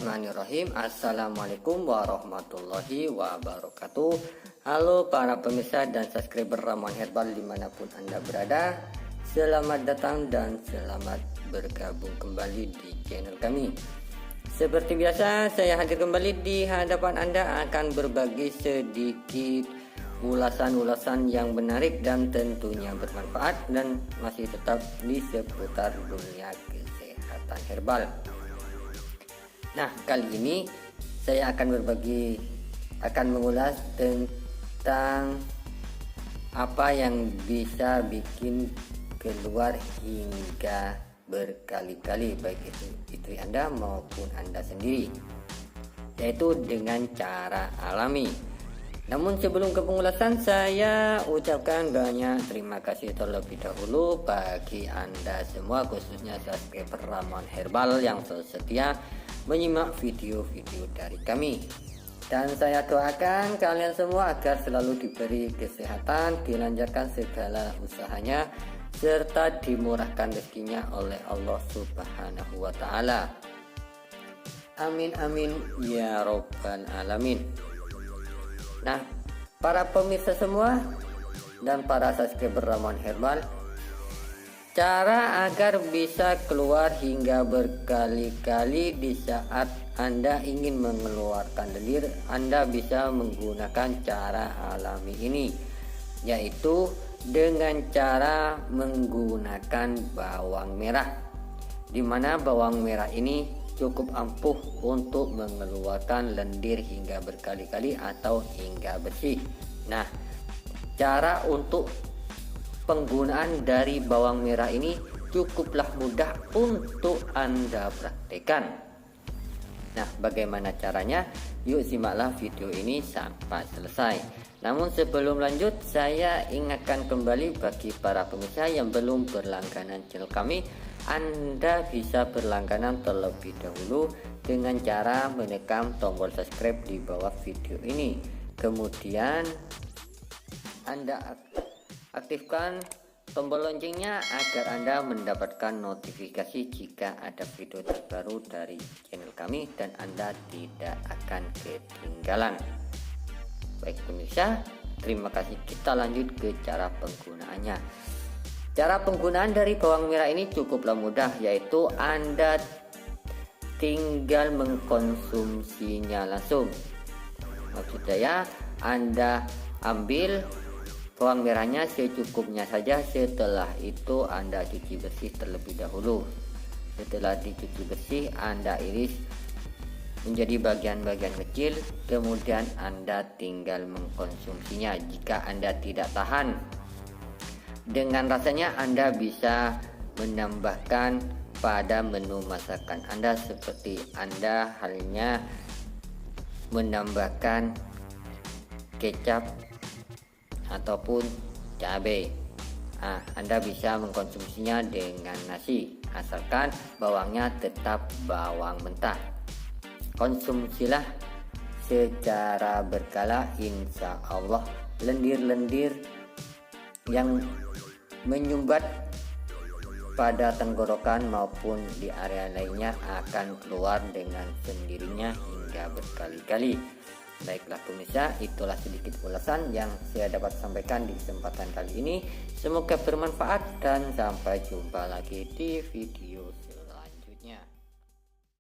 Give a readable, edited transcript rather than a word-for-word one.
Bismillahirrahmanirrahim. Assalamualaikum warahmatullahi wabarakatuh. Halo para pemirsa dan subscriber Ramuan Herbal dimanapun Anda berada. Selamat datang dan selamat bergabung kembali di channel kami. Seperti biasa, saya hadir kembali di hadapan Anda akan berbagi sedikit ulasan-ulasan yang menarik dan tentunya bermanfaat dan masih tetap di seputar dunia kesehatan herbal. Nah, kali ini saya akan mengulas tentang apa yang bisa bikin keluar hingga berkali-kali baik itu istri Anda maupun Anda sendiri, yaitu dengan cara alami. Namun sebelum ke pengulasan, saya ucapkan banyak terima kasih terlebih dahulu bagi Anda semua, khususnya subscriber Ramuan Herbal yang selalu setia menyimak video-video dari kami. Dan saya doakan kalian semua agar selalu diberi kesehatan, dilancarkan segala usahanya, serta dimurahkan rezekinya oleh Allah Subhanahu wa Ta'ala. Amin amin ya robbal alamin. Nah, para pemirsa semua dan para subscriber Ramuan Herbal, cara agar bisa keluar hingga berkali-kali di saat Anda ingin mengeluarkan lendir, Anda bisa menggunakan cara alami ini, yaitu dengan cara menggunakan bawang merah, dimana bawang merah ini cukup ampuh untuk mengeluarkan lendir hingga berkali-kali atau hingga bersih. Nah, cara untuk penggunaan dari bawang merah ini cukuplah mudah untuk Anda praktekkan. Nah, bagaimana caranya? Yuk simaklah video ini sampai selesai. Namun sebelum lanjut, saya ingatkan kembali bagi para pemirsa yang belum berlangganan channel kami, Anda bisa berlangganan terlebih dahulu dengan cara menekan tombol subscribe di bawah video ini. Kemudian Anda aktifkan tombol loncengnya agar Anda mendapatkan notifikasi jika ada video terbaru dari channel kami dan Anda tidak akan ketinggalan. Baik pemirsa, terima kasih. Kita lanjut ke cara penggunaannya. Cara penggunaan dari bawang merah ini cukuplah mudah, yaitu Anda tinggal mengkonsumsinya langsung. Maksud saya, Anda ambil bawang merahnya secukupnya saja. Setelah itu Anda cuci bersih terlebih dahulu. Setelah dicuci bersih, Anda iris menjadi bagian-bagian kecil, kemudian Anda tinggal mengkonsumsinya. Jika Anda tidak tahan dengan rasanya, Anda bisa menambahkan pada menu masakan Anda, seperti Anda halnya menambahkan kecap ataupun cabai. Anda bisa mengkonsumsinya dengan nasi, asalkan bawangnya tetap bawang mentah. Konsumsilah secara berkala, insya Allah lendir-lendir yang menyumbat pada tenggorokan maupun di area lainnya akan keluar dengan sendirinya hingga berkali-kali. Baiklah pemirsa, itulah sedikit ulasan yang saya dapat sampaikan di kesempatan kali ini. Semoga bermanfaat dan sampai jumpa lagi di video selanjutnya.